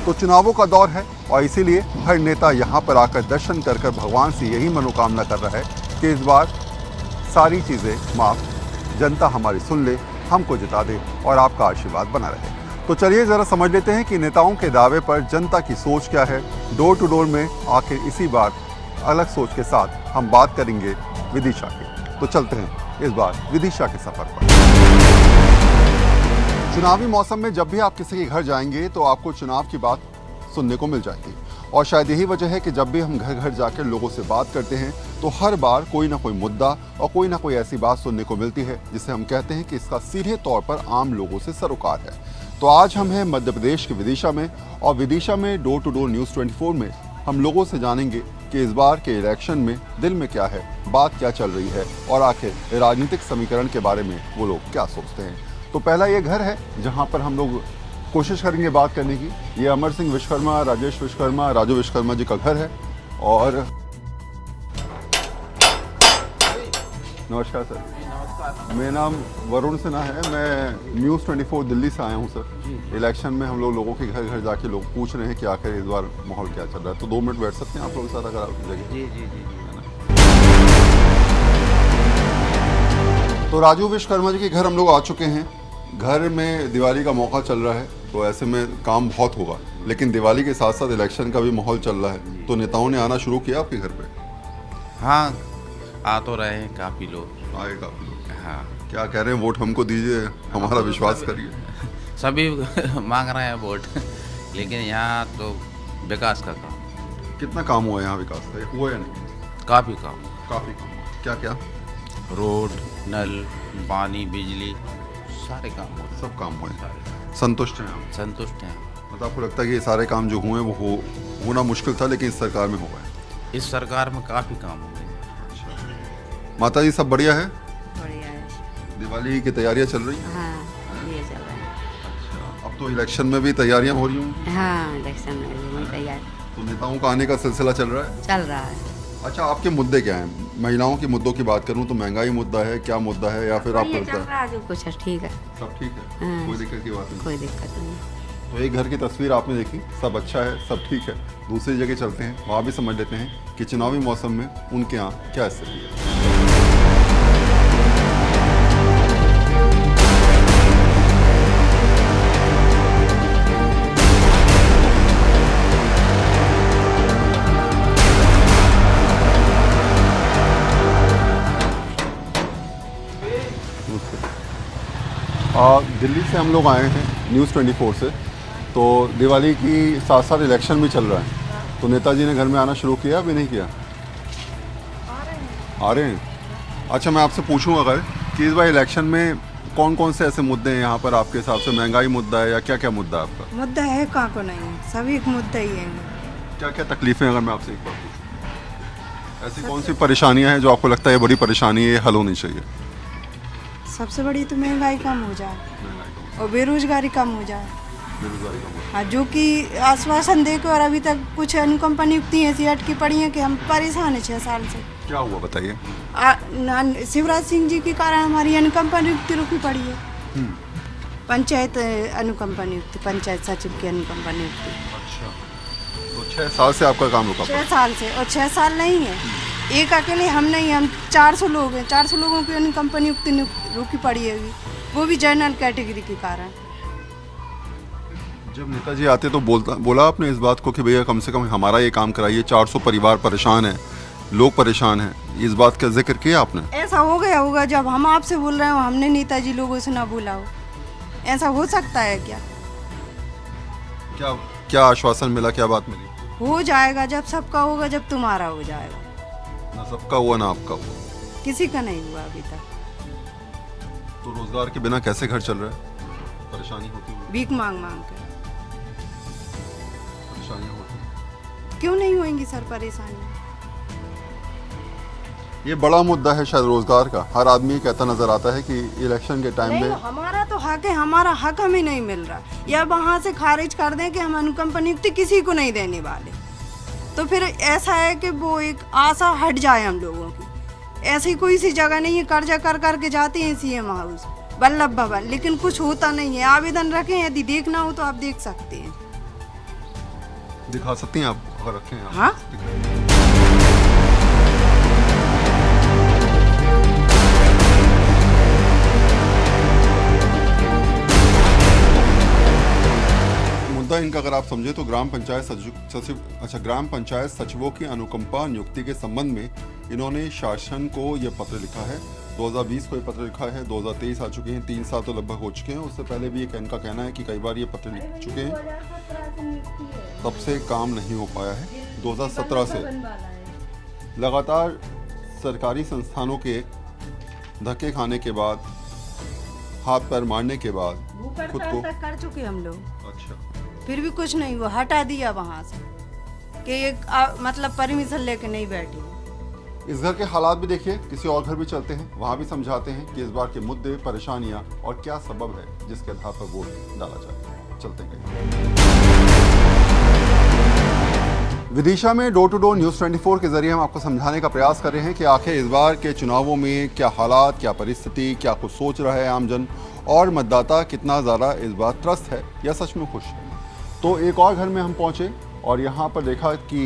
तो चुनावों का दौर है और इसीलिए हर नेता यहाँ पर आकर दर्शन कर कर भगवान से यही मनोकामना कर रहा है कि इस बार सारी चीज़ें माफ, जनता हमारी सुन ले, हमको जिता दे और आपका आशीर्वाद बना रहे। तो चलिए ज़रा समझ लेते हैं कि नेताओं के दावे पर जनता की सोच क्या है। डोर टू डोर में आखिर इसी बार अलग सोच के साथ हम बात करेंगे विदिशा की। तो चलते हैं इस बार विदिशा के सफर पर। चुनावी मौसम में जब भी आप किसी के घर जाएंगे तो आपको चुनाव की बात सुनने को मिल जाएगी और शायद यही वजह है कि जब भी हम घर घर जाकर लोगों से बात करते हैं तो हर बार कोई ना कोई मुद्दा और कोई ना कोई ऐसी बात सुनने को मिलती है जिसे हम कहते हैं कि इसका सीधे तौर पर आम लोगों से सरोकार है। तो आज हम हैं मध्य प्रदेश के विदिशा में और विदिशा में डोर टू डोर न्यूज़ 24 में हम लोगों से जानेंगे कि इस बार के इलेक्शन में दिल में क्या है, बात क्या चल रही है और आखिर राजनीतिक समीकरण के बारे में वो लोग क्या सोचते हैं। तो पहला ये घर है जहाँ पर हम लोग कोशिश करेंगे बात करने की। ये अमर सिंह विश्वकर्मा, राजेश विश्वकर्मा, राजू विश्वकर्मा जी का घर है। और नमस्कार सर। नमस्कार। मेरा नाम वरुण सिन्हा है, मैं न्यूज़ 24 दिल्ली से आया हूँ सर। इलेक्शन में हम लोगों के घर घर जाके लोग पूछ रहे हैं कि आखिर इस बार माहौल क्या चल रहा है। तो 2 मिनट बैठ सकते हैं आप लोगों के साथ अगर आप जगह? जी जी जी जी। तो राजू विश्वकर्मा जी के घर हम लोग आ चुके हैं। घर में दिवाली का मौका चल रहा है तो ऐसे में काम बहुत होगा, लेकिन दिवाली के साथ साथ इलेक्शन का भी माहौल चल रहा है। तो नेताओं ने आना शुरू किया आपके घर पे? हाँ, आ तो रहे हैं काफ़ी लोग। आए काफी लोग। हाँ, क्या कह रहे हैं? वोट हमको दीजिए, हमारा विश्वास करिए। सभी मांग रहे हैं वोट, लेकिन यहाँ तो विकास का काम, कितना काम हुआ है यहाँ विकास का? हुआ या नहीं? काफ़ी काम, काफी काम। क्या क्या? रोड, नल, पानी, बिजली, सारे काम हो, सब काम हुए हैं। सारे संतुष्ट हैं आप? संतुष्ट हैं। मतलब आपको लगता है कि ये सारे काम जो हुए वो होना मुश्किल था लेकिन इस सरकार में हो गए? इस सरकार में काफ़ी काम हो गए। माता जी सब बढ़िया है? बढ़िया है। दिवाली की तैयारियां चल रही हैं? हाँ, ये चल रहा है। अब तो इलेक्शन में भी तैयारियां हो रही होंगी? हाँ, इलेक्शन में भी तैयार तो नेताओं का आने का सिलसिला चल रहा है? चल रहा है। अच्छा, आपके मुद्दे क्या हैं? महिलाओं के मुद्दों की बात करूं तो महंगाई मुद्दा है, क्या मुद्दा है, या फिर आपको ये लगता चल है रहा है जो कुछ है, ठीक है, सब ठीक है, हाँ। कोई दिक्कत की बात नहीं? कोई दिक्कत नहीं। तो एक घर की तस्वीर आपने देखी, सब अच्छा है, सब ठीक है। दूसरी जगह चलते हैं, वहाँ भी समझ लेते हैं कि चुनावी मौसम में उनके यहाँ क्या स्थिति है। दिल्ली से हम लोग आए हैं न्यूज़ 24 से। तो दिवाली की साथ साथ इलेक्शन भी चल रहा है, तो नेताजी ने घर में आना शुरू किया अभी नहीं किया? आ रहे हैं। अच्छा, मैं आपसे पूछूं अगर कि इस बार इलेक्शन में कौन कौन से ऐसे मुद्दे हैं यहाँ पर आपके हिसाब से? महंगाई मुद्दा है या क्या क्या मुद्दा है आपका? मुद्दा है, कहाँ को नहीं है, सभी एक मुद्दा ही है। क्या क्या तकलीफें, अगर मैं आपसे एक बार पूछूं, ऐसी कौन सी परेशानियाँ हैं जो आपको लगता है ये बड़ी परेशानी है, ये हल होनी चाहिए? सबसे बड़ी तो महंगाई कम हो जाए और बेरोजगारी कम हो जाए। बेरोजगारी कम हो। हाँ, जो कि आश्वासन देकर और अभी तक कुछ अनुकंपा नियुक्ति ऐसी अटकी पड़ी हैं कि हम परेशान हैं 6 साल से। क्या हुआ बताइए? शिवराज सिंह जी के कारण हमारी अनुकंपा नियुक्ति रुकी पड़ी है। पंचायत अनुकंपा नियुक्ति, पंचायत सचिव की अनुकंपा नियुक्ति। अच्छा, तो 6 साल से आपका काम रुका 6 साल से, और 6 साल नहीं है, एक अकेले हम नहीं, हम 400 लोग हैं। 400 लोगों की अनुकंपा नियुक्ति रुकी पड़ी है, वो भी जनरल कैटेगरी के कारण। जब नेताजी आते तो बोला आपने इस बात को कि भैया कम से कम हमारा ये काम कराइए, 400 परिवार परेशान हैं, लोग परेशान हैं, इस बात का जिक्र किया आपने? ऐसा हो गया होगा जब हम आपसे बोल रहे हो, हमने नेताजी लोगों से ना बोला हो, ऐसा हो सकता है क्या? क्या क्या आश्वासन मिला, क्या बात मिली? हो जाएगा जब सबका होगा, जब तुम्हारा हो जाएगा। ना सबका हुआ ना आपका हुआ, किसी का नहीं हुआ अभी तक। तो रोजगार के बिना कैसे घर चल रहा है? परेशानी होती है, भीख मांग मांग कर। परेशानियां होती हैं। क्यों नहीं होंगी सर परेशानी? ये बड़ा मुद्दा है शायद रोजगार का। हर आदमी कहता नजर आता है कि इलेक्शन के टाइम नहीं, में हमारा तो हक है, हमारा हक हमें नहीं मिल रहा, या वहाँ से खारिज कर दें कि हम अनुकंपा नियुक्ति किसी को नहीं देने वाले। तो फिर ऐसा है कि वो एक आशा हट जाए हम लोगों की। ऐसी कोई सी जगह नहीं है, कर्जा कर करके जाते हैं सीएम हाउस, वल्लभ भवन, लेकिन कुछ होता नहीं है। आवेदन रखें, यदि देखना हो तो आप देख सकते हैं। दिखा सकती हैं आप अगर रखें आप? हाँ। मुद्दा इनका अगर आप समझे तो ग्राम पंचायत सचिवों की अनुकंपा नियुक्ति के संबंध में इन्होंने शासन को ये पत्र लिखा है। 2020 को ये पत्र लिखा है, 2023 आ चुके हैं, 3 साल तो लगभग हो चुके हैं। उससे पहले भी एक इनका कहना है कि कई बार ये पत्र लिख चुके हैं, तब से काम नहीं हो पाया है। 2017 से लगातार सरकारी संस्थानों के धक्के खाने के बाद, हाथ पैर मारने के बाद खुद को कर चुके हम लोग, अच्छा फिर भी कुछ नहीं हुआ, हटा दिया वहाँ से कि एक मतलब परमिशन लेके नहीं बैठी। इस घर के हालात भी देखिए, किसी और घर भी चलते हैं, वहाँ भी समझाते हैं कि इस बार के मुद्दे, परेशानियाँ और क्या सबब है जिसके आधार पर वोट डाला जाए। चलते हैं। विदिशा में डोर टू डोर न्यूज़ 24 के जरिए हम आपको समझाने का प्रयास कर रहे हैं कि आखिर इस बार के चुनावों में क्या हालात, क्या परिस्थिति, क्या कुछ सोच रहा है आमजन और मतदाता कितना ज़्यादा इस बार त्रस्त है या सच में खुश है। तो एक और घर में हम पहुंचे और यहाँ पर देखा कि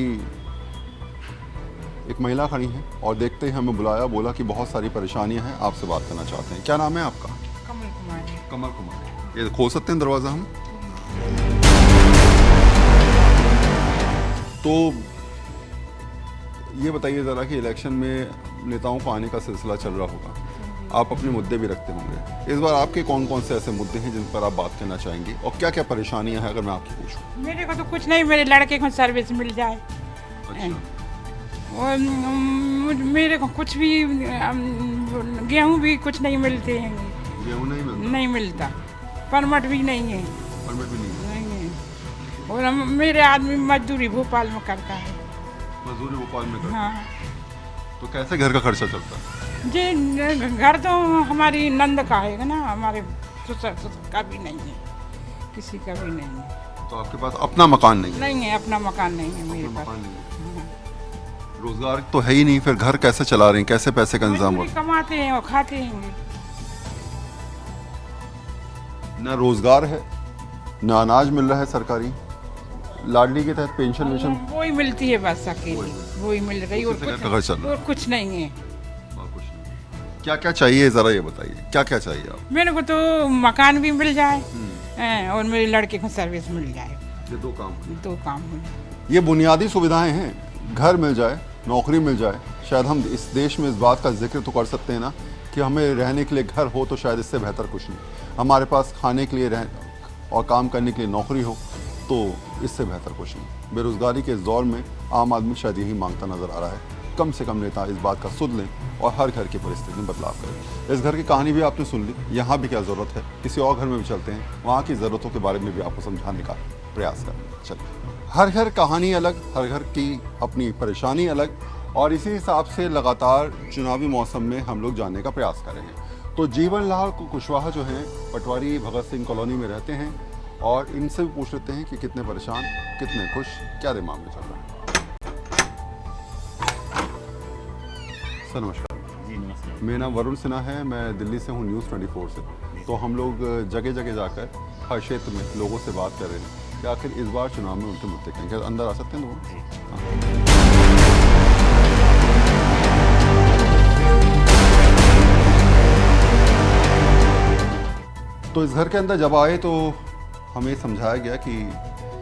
एक महिला खड़ी है और देखते ही हमें बुलाया, बोला कि बहुत सारी परेशानियां हैं, आपसे बात करना चाहते हैं। क्या नाम है आपका? कमल कुमार। कमल कुमार। ये खोल सकते हैं दरवाज़ा हम? तो ये बताइए ज़रा कि इलेक्शन में नेताओं को आने का सिलसिला चल रहा होगा, आप अपने मुद्दे भी रखते होंगे। इस बार आपके कौन कौन से ऐसे मुद्दे हैं जिन पर आप बात करना चाहेंगे और क्या क्या परेशानियां हैं अगर मैं आपकी पूछूं? मेरे को तो कुछ नहीं, मेरे लड़के को सर्विस मिल जाए। अच्छा। और मेरे को कुछ भी गेहूं भी कुछ नहीं मिलते हैं। गेहूं नहीं मिलता? नहीं मिलता, परमिट भी नहीं है। परमिट भी नहीं है। और मेरे आदमी मजदूरी भोपाल में करता है। मजदूरी भोपाल में करता? हाँ। तो कैसे घर का खर्चा चलता है? जी, घर तो हमारी नंद का है ना, हमारे ससुर का भी नहीं है, किसी का भी नहीं है। तो आपके पास अपना मकान नहीं है? नहीं है, अपना मकान नहीं है मेरे पास। मकान नहीं है। रोजगार तो है ही नहीं, फिर घर कैसे चला रहे हैं, कैसे पैसे का इंतजाम हो? कमाते हैं और खाते हैं। न रोजगार है, न अनाज मिल रहा है सरकारी, लाडली के तहत पेंशन वेंशन वही मिलती है बस अकेली, वही मिल रही और कुछ नहीं है। क्या क्या चाहिए जरा ये बताइए, क्या क्या चाहिए आप? मेरे को तो मकान भी मिल जाए और मेरे लड़के को सर्विस मिल जाए। ये दो काम हो। ये बुनियादी सुविधाएं हैं, घर मिल जाए, नौकरी मिल जाए। शायद हम इस देश में इस बात का जिक्र तो कर सकते हैं ना कि हमें रहने के लिए घर हो तो शायद इससे बेहतर कुछ नहीं। हमारे पास खाने के लिए और काम करने के लिए नौकरी हो तो इससे बेहतर कुछ नहीं। बेरोजगारी के इस दौर में आम आदमी शायद यही मांगता नजर आ रहा है, कम से कम नेता इस बात का सुध लें और हर घर की परिस्थिति में बदलाव करें। इस घर की कहानी भी आपने सुन ली, यहाँ भी क्या ज़रूरत है, किसी और घर में भी चलते हैं, वहाँ की ज़रूरतों के बारे में भी आपको समझाने का प्रयास करें। चलिए, हर घर कहानी अलग, हर घर की अपनी परेशानी अलग, और इसी हिसाब से लगातार चुनावी मौसम में हम लोग जानने का प्रयास कर रहे हैं। तो जीवन लाल कुशवाहा जो हैं पटवारी भगत सिंह कॉलोनी में रहते हैं और इनसे भी पूछ लेते हैं कि कितने परेशान, कितने खुश, क्या दिमाग में चल रहा है। सर नमस्कार। जी नमस्कार। मेरा नाम वरुण सिन्हा है, मैं दिल्ली से हूँ न्यूज़ 24 से। तो हम लोग जगह जगह जाकर हर क्षेत्र में लोगों से बात कर रहे हैं कि आखिर इस बार चुनाव में उनके मुद्दे क्या हैं। क्या अंदर आ सकते हैं लोग? तो इस घर के अंदर जब आए तो हमें समझाया गया कि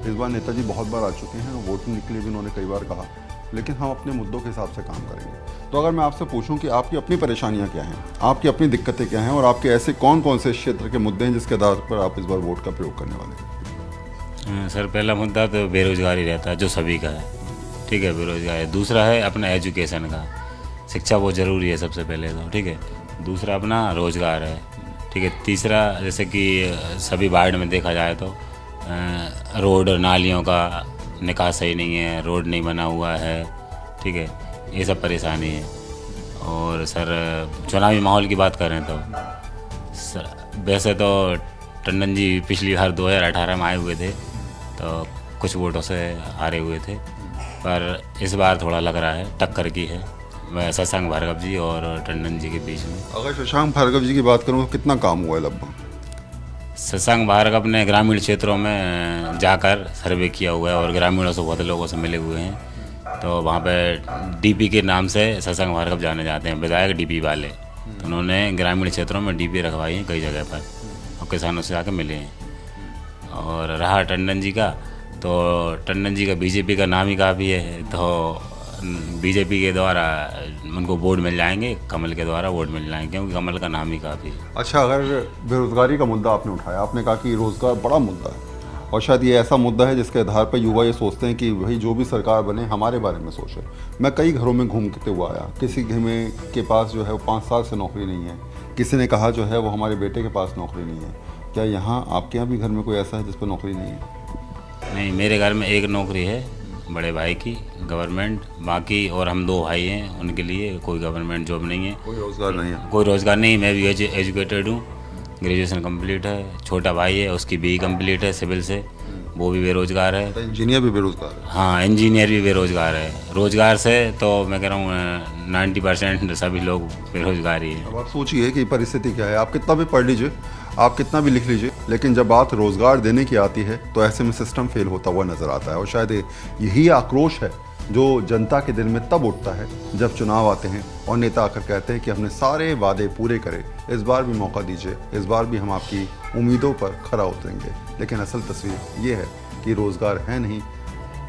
इस बार नेताजी बहुत बार आ चुके हैं, वोटिंग के लिए भी उन्होंने कई बार कहा, लेकिन हम अपने मुद्दों के हिसाब से काम करेंगे। तो अगर मैं आपसे पूछूं कि आपकी अपनी परेशानियां क्या हैं, आपकी अपनी दिक्कतें क्या हैं और आपके ऐसे कौन कौन से क्षेत्र के मुद्दे हैं जिसके आधार पर आप इस बार वोट का प्रयोग करने वाले हैं? सर पहला मुद्दा तो बेरोजगारी रहता है जो सभी का है, ठीक है, बेरोजगारी। दूसरा है अपना एजुकेशन का, शिक्षा बहुत ज़रूरी है सबसे पहले तो, ठीक है। दूसरा अपना रोज़गार है, ठीक है। तीसरा जैसे कि सभी वार्ड में देखा जाए तो रोड नालियों का निकास सही नहीं है, रोड नहीं बना हुआ है, ठीक है, ये सब परेशानी है। और सर चुनावी माहौल की बात करें तो सर वैसे तो टंडन जी पिछली बार 2018 में आए हुए थे तो कुछ वोटों से हारे हुए थे, पर इस बार थोड़ा लग रहा है टक्कर की है शशांक भार्गव जी और टंडन जी के बीच में। अगर शशांक भार्गव जी की बात करूँ तो कितना काम हुआ है लगभग? शशांक भारत अपने ग्रामीण क्षेत्रों में जाकर सर्वे किया हुआ है और ग्रामीणों से बहुत लोगों से मिले हुए हैं। तो वहाँ पे डीपी के नाम से शशांक भारत जाने जाते हैं, विधायक डीपी वाले। तो उन्होंने ग्रामीण क्षेत्रों में डीपी रखवाई है कई जगह पर और किसानों से आकर मिले हैं। और रहा टंडन जी का, तो टंडन जी का बीजेपी का नाम ही काफ़ी है, तो बीजेपी के द्वारा उनको वोट मिल जाएंगे, कमल के द्वारा वोट मिल जाएंगे, क्योंकि कमल का नाम ही काफ़ी है। अच्छा, अगर बेरोजगारी का मुद्दा आपने उठाया, आपने कहा कि रोजगार बड़ा मुद्दा है और शायद ये ऐसा मुद्दा है जिसके आधार पर युवा ये सोचते हैं कि भाई जो भी सरकार बने हमारे बारे में सोचे। मैं कई घरों में घूमते हुआ आया, किसी घर में के पास जो है वो 5 साल से नौकरी नहीं है, किसी ने कहा जो है वो हमारे बेटे के पास नौकरी नहीं है। क्या यहाँ आपके यहाँ भी घर में कोई ऐसा है जिस पर नौकरी नहीं है? नहीं, मेरे घर में एक नौकरी है बड़े भाई की, गवर्नमेंट। बाकी और हम 2 भाई हैं, उनके लिए कोई गवर्नमेंट जॉब नहीं है, कोई रोजगार नहीं है। कोई रोज़गार नहीं। मैं भी एजुकेटेड हूँ, ग्रेजुएशन कंप्लीट है। छोटा भाई है, उसकी BE कंप्लीट है सिविल से, वो भी बेरोज़गार है। तो इंजीनियर भी बेरोजगार है? हाँ, इंजीनियर भी बेरोज़गार है। रोज़गार से तो मैं कह रहा हूँ 90% सभी लोग बेरोज़गार ही है। अब आप सोचिए कि परिस्थिति क्या है। आप कितना भी पढ़ लीजिए, आप कितना भी लिख लीजिए, लेकिन जब बात रोज़गार देने की आती है तो ऐसे में सिस्टम फेल होता हुआ नज़र आता है। और शायद यही आक्रोश है जो जनता के दिल में तब उठता है जब चुनाव आते हैं और नेता आकर कहते हैं कि हमने सारे वादे पूरे करे, इस बार भी मौका दीजिए, इस बार भी हम आपकी उम्मीदों पर खरा उतरेंगे। लेकिन असल तस्वीर ये है कि रोज़गार है नहीं,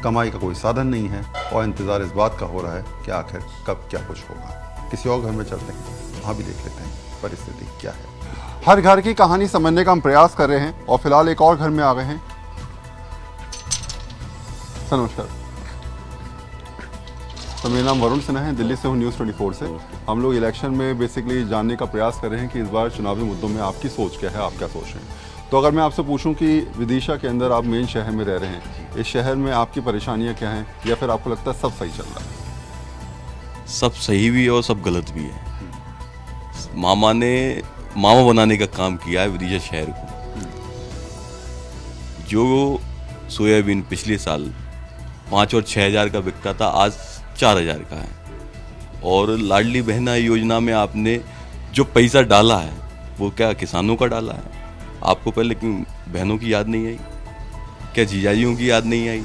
कमाई का कोई साधन नहीं है और इंतज़ार इस बात का हो रहा है कि आखिर कब क्या कुछ होगा। किसी और घर में चलते हैं, वहाँ भी देख लेते हैं परिस्थिति क्या है। हर घर की कहानी समझने का हम प्रयास कर रहे हैं और फिलहाल एक और घर में आ गए हैं। सर नमस्कार। तो मेरा नाम वरुण सिन्हा है, दिल्ली से हूँ न्यूज़ 24 से। हम लोग इलेक्शन में बेसिकली जानने का प्रयास कर रहे हैं कि इस बार चुनावी मुद्दों में आपकी सोच क्या है, आप क्या सोच रहे हैं। तो अगर मैं आपसे पूछूं कि विदिशा के अंदर आप मेन शहर में रह रहे हैं, इस शहर में आपकी परेशानियां क्या हैं, या फिर आपको लगता है सब सही चल रहा है? सब सही भी है और सब गलत भी है। मामा ने मामा बनाने का काम किया है विदिशा शहर को। जो सोयाबीन पिछले साल 5 और 6 हज़ार का बिकता था, आज 4 हज़ार का है। और लाडली बहना योजना में आपने जो पैसा डाला है वो क्या किसानों का डाला है? आपको पहले क्यों बहनों की याद नहीं आई? क्या जीजाजियों की याद नहीं आई?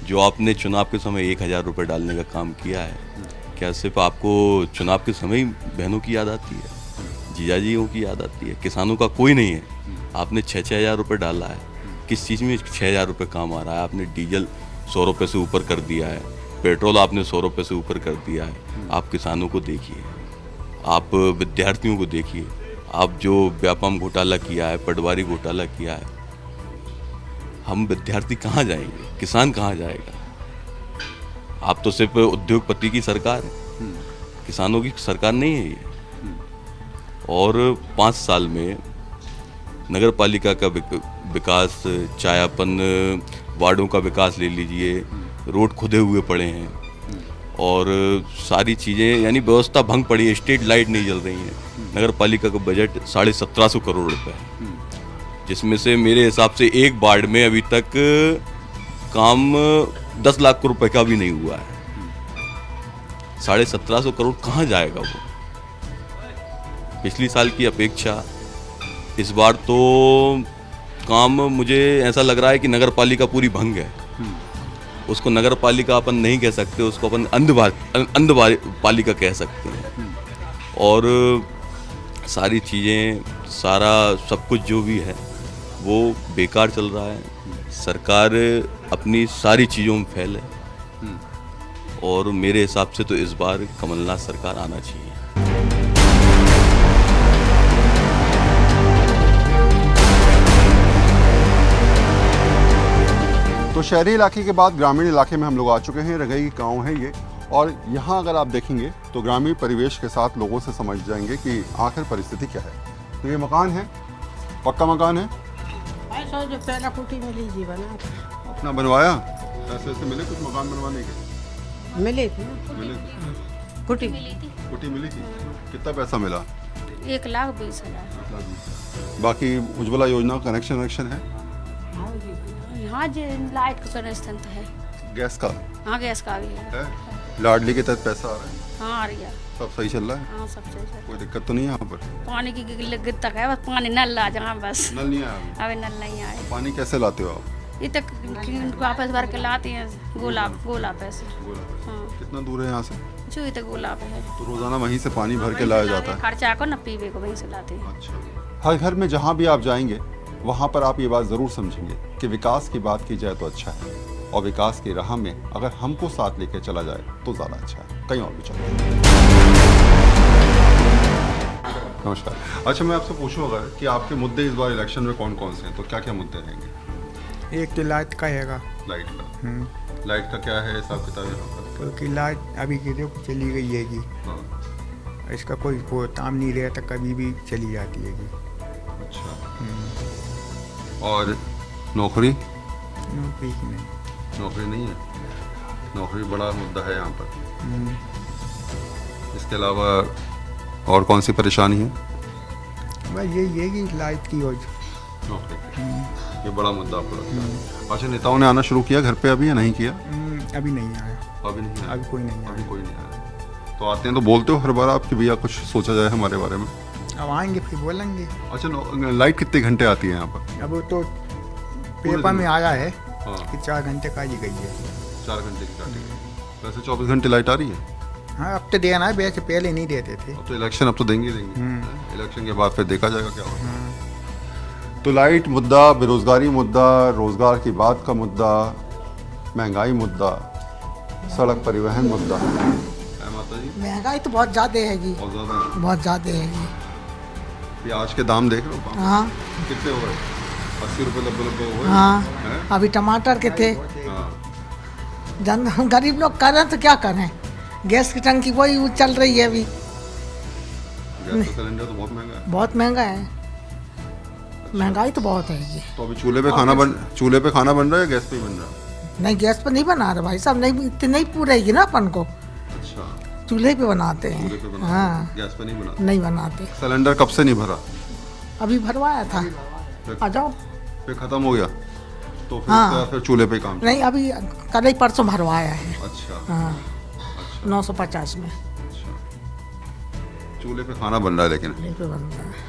जो आपने चुनाव के समय 1,000 रुपये डालने का काम किया है, क्या सिर्फ आपको चुनाव के समय ही बहनों की याद आती है, जीजाजियों की याद आती है? किसानों का कोई नहीं है। आपने 6-6 हज़ार रुपये डाला है, किस चीज़ में 6 हज़ार रुपये काम आ रहा है? आपने डीजल 100 रुपये से ऊपर कर दिया है, पेट्रोल आपने 100 रुपये से ऊपर कर दिया है। आप किसानों को देखिए, आप विद्यार्थियों को देखिए, आप जो व्यापम घोटाला किया है, पटवारी घोटाला किया है। हम विद्यार्थी कहाँ जाएंगे? किसान कहाँ जाएगा? आप तो सिर्फ उद्योगपति की सरकार है, किसानों की सरकार नहीं है ये। और 5 साल में नगर पालिका का विकास, चायापन वार्डों का विकास ले लीजिए, रोड खुदे हुए पड़े हैं और सारी चीज़ें, यानी व्यवस्था भंग पड़ी है। स्ट्रीट लाइट नहीं जल रही हैं। नगर पालिका का बजट 1750 करोड़ रुपए है, जिसमें से मेरे हिसाब से एक वार्ड में अभी तक काम 10 लाख रुपए का भी नहीं हुआ है। 1750 करोड़ कहाँ जाएगा वो? पिछली साल की अपेक्षा इस बार तो काम, मुझे ऐसा लग रहा है कि नगर पालिका पूरी भंग है। उसको नगर पालिका अपन नहीं कह सकते, उसको अपन अंध पालिका कह सकते हैं। और सारी चीज़ें, सारा सब कुछ जो भी है वो बेकार चल रहा है। सरकार अपनी सारी चीज़ों में फेल है और मेरे हिसाब से तो इस बार कमलनाथ सरकार आना चाहिए। तो शहरी इलाके के बाद ग्रामीण इलाके में हम लोग आ चुके हैं। रंगई गांव है ये, और यहाँ अगर आप देखेंगे तो ग्रामीण परिवेश के साथ लोगों से समझ जाएंगे कि आखिर परिस्थिति क्या है। तो ये मकान है, पक्का मकान है, ऐसा जो पहला कुटी मिली जी बना अपना बनवाया? ऐसे ऐसे मिले कुछ मकान बनवाने के? मिली थी, मिले थे? कुटी कुटी मिली थी? कितना पैसा मिला? 1,20,000। बाकी उज्ज्वला योजना कनेक्शन है? हाँ जी, लाइट का कनेक्शन तो है। गैस का हाँ, गैस का भी है। है? लाडली के तहत पैसा आ रहा है? हाँ आ रही है। सब सही चल रहा है? हाँ सब सही चल। कोई दिक्कत तो नहीं है यहाँ पर? पानी की गिल्लत तक है, बस पानी नल आ जहाँ बस। नल नहीं आया अभी? अभी नल नहीं आए। पानी कैसे लाते हो आप? ये तक वापस भर के लाते हैं गोला पे से। हाँ कितना दूर है यहाँ से? जो ये तक गोला पे है। तो रोजाना वहीं से पानी भर के लाया जाता है? खर्चा को न पीवे को वहीं से लाते हैं। अच्छा। हर घर में जहाँ भी आप जाएंगे वहाँ पर आप ये बात ज़रूर समझेंगे कि विकास की बात की जाए तो अच्छा है, और विकास की राह में अगर हमको साथ लेकर चला जाए तो ज़्यादा अच्छा है। कहीं और भी चलो। नमस्कार। अच्छा, मैं आपसे पूछूं अगर कि आपके मुद्दे इस बार इलेक्शन में कौन कौन से हैं, तो क्या क्या मुद्दे रहेंगे? एक तो लाइट का हैगा। लाइट का? लाइट का क्या है हिसाब किताब यहाँ पर? क्योंकि लाइट अभी की देखो चली गई हैगी, हाँ। इसका कोई काम नहीं रहता, कभी भी चली जाती हैगी। अच्छा। और नौकरी? नौकरी की नहीं। नौकरी नहीं है? नौकरी बड़ा मुद्दा है यहाँ पर। इसके अलावा और कौन सी परेशानी है? बस यही है कि लाइट की और नौकरी की। ये बड़ा मुद्दा आपको लगता है? अच्छा, नेताओं ने आना शुरू किया घर पे अभी या नहीं किया? अभी नहीं आया। अभी नहीं आया? अभी कोई नहीं अभी आया। कोई नहीं आया। तो आते हैं तो बोलते हो हर बार आप कि भैया कुछ सोचा जाए हमारे बारे में? अब आएंगे फिर बोलेंगे। अच्छा, लाइट कितने घंटे आती है यहाँ पर? अब तो पेपर में आया है हाँ। कि 4 घंटे का ही गई है। 4 घंटे की काटी है। वैसे 24 घंटे लाइट आ रही है? हाँ अब तो देना है, वैसे पहले नहीं देते थे। अब तो इलेक्शन अब तो देंगे ही देंगे। इलेक्शन के बाद फिर देखा जाएगा क्या होगा। तो लाइट मुद्दा, बेरोजगारी मुद्दा, रोजगार की बात का मुद्दा, महंगाई मुद्दा, सड़क परिवहन मुद्दा है माता जी। महंगाई तो बहुत ज़्यादा हैगी, बहुत ज़्यादा है। बहुत ज़्यादा हैगी। प्याज के दाम देख रहे हो? हाँ कितने हो गए? 80 रुपये 90 हुए? हाँ हैं? अभी टमाटर के थे। हाँ। गरीब लोग करें तो क्या करें, गैस की टंकी वही चल रही है अभी। गैस का सिलेंडर तो बहुत महंगा है। बहुत महंगा है, महंगाई तो बहुत है ये। तो अभी चूल्हे पे खाना बन रहा है या गैस पे ही बन रहा है? नहीं गैस पर नहीं बना रहे भाई साहब, नहीं इतनी नहीं पूरेगी ना अपन को। अच्छा, चूल्हे पे बनाते हैं। चूल्हे पे बनाते हाँ हैं, गैस पे नहीं बनाते? नहीं बनाते। सिलेंडर कब से नहीं भरा? अभी भरवाया था, आ जाओ। फिर खत्म हो गया तो फिर हाँ। उसके बाद फिर चूल्हे पे ही काम? नहीं अभी कल ही परसों भरवाया है। अच्छा। हाँ अच्छा। 950 में अच्छा, चूल्हे पे खाना बन रहा है लेकिन। चूल्हे पे बन रहा है।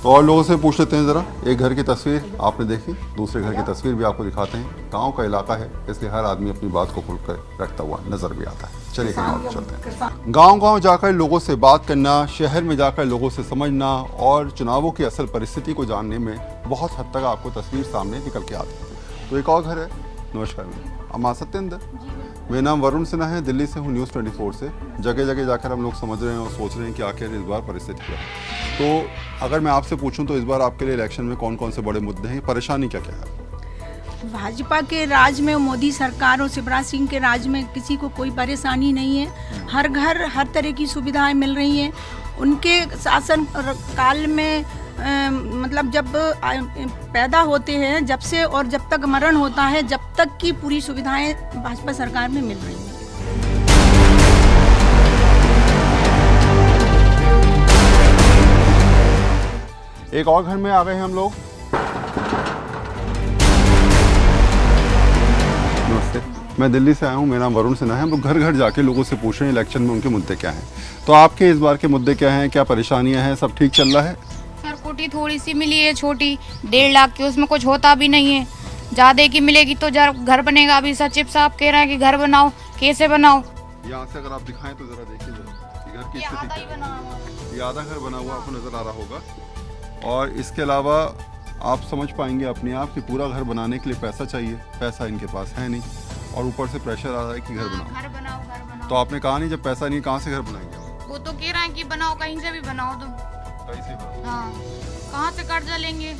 तो और लोगों से पूछ लेते हैं ज़रा। एक घर की तस्वीर आपने देखी, दूसरे घर की तस्वीर भी आपको दिखाते हैं। गांव का इलाका है इसलिए हर आदमी अपनी बात को खुलकर रखता हुआ नजर भी आता है। चलिए कहीं और चलते हैं। गांव-गांव जाकर लोगों से बात करना, शहर में जाकर लोगों से समझना और चुनावों की असल परिस्थिति को जानने में बहुत हद तक आपको तस्वीर सामने निकल के आती है। तो एक और घर है। नमस्कार मैम, हम आ सकते हैं अंदर? मेरा नाम वरुण सिन्हा है, दिल्ली से हूँ, न्यूज़ 24 से। जगह जगह जाकर हम लोग समझ रहे हैं और सोच रहे हैं कि आखिर इस बार परिस्थिति क्या है। तो अगर मैं आपसे पूछूं तो इस बार आपके लिए इलेक्शन में कौन कौन से बड़े मुद्दे हैं, परेशानी क्या क्या है? भाजपा के राज में, मोदी सरकार और शिवराज सिंह के राज में किसी को कोई परेशानी नहीं है। हर घर हर तरह की सुविधाएं मिल रही हैं। उनके शासन काल में मतलब जब पैदा होते हैं जब से और जब तक मरण होता है, जब तक की पूरी सुविधाएं भाजपा सरकार में मिल रही हैं। एक और घर में आ गए हैं हम लोग। नमस्ते, मैं दिल्ली से आया हूँ, मेरा नाम वरुण सिन्हा है। हम लोग घर घर जाके लोगों से पूछ रहे हैं इलेक्शन में उनके मुद्दे क्या हैं। तो आपके इस बार के मुद्दे क्या हैं, क्या परेशानियां हैं, सब ठीक चल रहा है? सर कोटी थोड़ी सी मिली है, छोटी 1.5 लाख की, उसमें कुछ होता भी नहीं है। ज़्यादा की मिलेगी तो घर बनेगा। अभी सचिव साहब कह रहे हैं कि घर बनाओ, कैसे बनाओ? यहाँ से अगर आप दिखाएं तो जरा देखिए जरा घर की स्थिति। ये आधा घर बना हुआ आपको नजर आ रहा होगा। और इसके अलावा आप समझ पाएंगे अपने आप कि पूरा घर बनाने के लिए पैसा चाहिए, पैसा इनके पास है नहीं, और ऊपर से प्रेशर आ रहा है कि घर बनाओ। घर बनाओ। तो आपने कहा नहीं जब पैसा नहीं कहाँ से घर बनाएंगे? वो तो कह रहे हैं कि बनाओ, कहीं से भी बनाओ तुम। कहीं से बनाओ? हाँ, कहाँ से कर्जा लेंगे?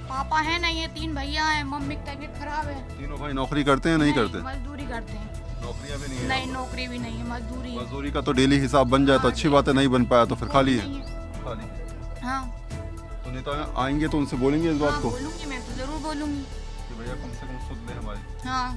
पापा है नहीं है, 3 भैया हैं, मम्मी की तबीयत खराब है। तीनों भाई नौकरी करते हैं? नहीं करते? मजदूरी करते हैं। नौकरियां भी नहीं है? नहीं, नौकरी भी नहीं है, मजदूरी है। मजदूरी का तो डेली हिसाब बन जाए तो अच्छी बात है, नहीं बन पाया तो फिर खाली है। खाली। हाँ, तो नेता आएंगे तो उनसे बोलेंगे इस बात को बोलूंगी, मैं तो जरूर बोलूंगी कि भैया कम से कम सुध लें हमारी। हाँ।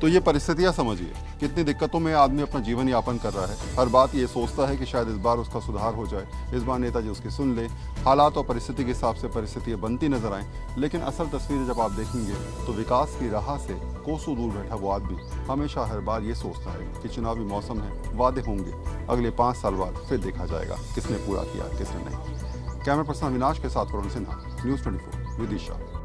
तो ये परिस्थितियां समझिए, कितनी दिक्कतों में आदमी अपना जीवन यापन कर रहा है। हर बात ये सोचता है कि शायद इस बार उसका सुधार हो जाए, इस बार नेताजी उसकी सुन ले, हालात और परिस्थिति के हिसाब से परिस्थितियां बनती नजर आएं। लेकिन असल तस्वीर जब आप देखेंगे तो विकास की राह से कोसों दूर बैठा वो आदमी हमेशा हर बार ये सोचता है कि चुनावी मौसम है, वादे होंगे, अगले 5 साल बाद फिर देखा जाएगा किसने पूरा किया किसने नहीं। कैमरा पर्सन अविनाश के साथ वरुण सिन्हा, न्यूज़ 24 विदिशा।